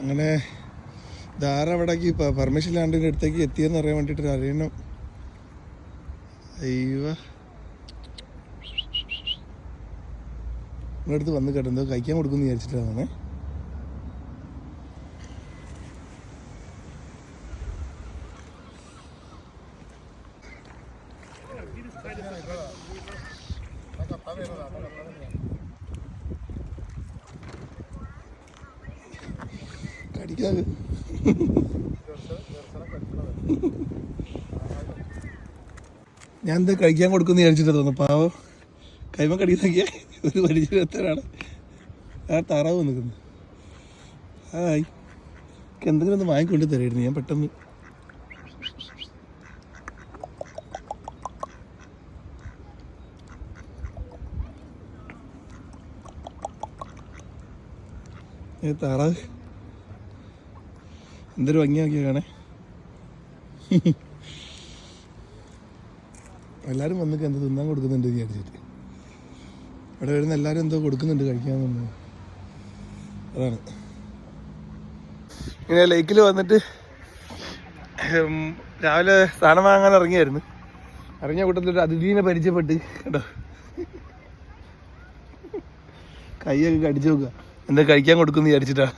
അങ്ങനെ ധാരാവിടേക്ക് പെർമിഷൻ ലാൻഡിൻ്റെ അടുത്തേക്ക് എത്തിയെന്ന് അറിയാൻ വേണ്ടിയിട്ട് അറിയണം. അയ്യോ നിങ്ങളുടെ അടുത്ത് വന്ന് കേട്ടോ, എന്തോ കഴിക്കാൻ കൊടുക്കുമെന്ന് വിചാരിച്ചിട്ടാണ്. കടിക്കാതെ ഞാൻ എന്താ കഴിക്കാൻ കൊടുക്കുമെന്ന് വിചാരിച്ചിട്ട് തോന്നുന്നു. പാവം കൈമ കടിക്കുന്നൊക്കെയാ ഒരു പരിചയത്തിലാണ് ആ താറാവ് നിൽക്കുന്നത്. ഹായ്, എന്തെങ്കിലും ഒന്ന് വാങ്ങിക്കൊണ്ട് തരായിരുന്നു. ഞാൻ പെട്ടെന്ന് താറാവ് എന്തൊരു ഭംഗിയാക്കിയ കാണേ. എല്ലാവരും വന്നിട്ട് എന്ത് തിന്നാൻ കൊടുക്കുന്നുണ്ട് വിചാരിച്ചിട്ട്. ഇവിടെ വരുന്ന എല്ലാവരും എന്തോ കൊടുക്കുന്നുണ്ട് കഴിക്കാൻ തോന്നുന്നു. അതാണ്. ഇങ്ങനെ ലേക്കിൽ വന്നിട്ട് രാവിലെ സാധനം വാങ്ങാൻ ഇറങ്ങിയായിരുന്നു. ഇറങ്ങിയ കൂട്ടത്തിലൊരു അതിഥീനെ പരിചയപ്പെട്ട് കേട്ടോ. കൈയൊക്കെ കടിച്ചു നോക്കുക, എന്താ കഴിക്കാൻ കൊടുക്കുമെന്ന് വിചാരിച്ചിട്ടാ.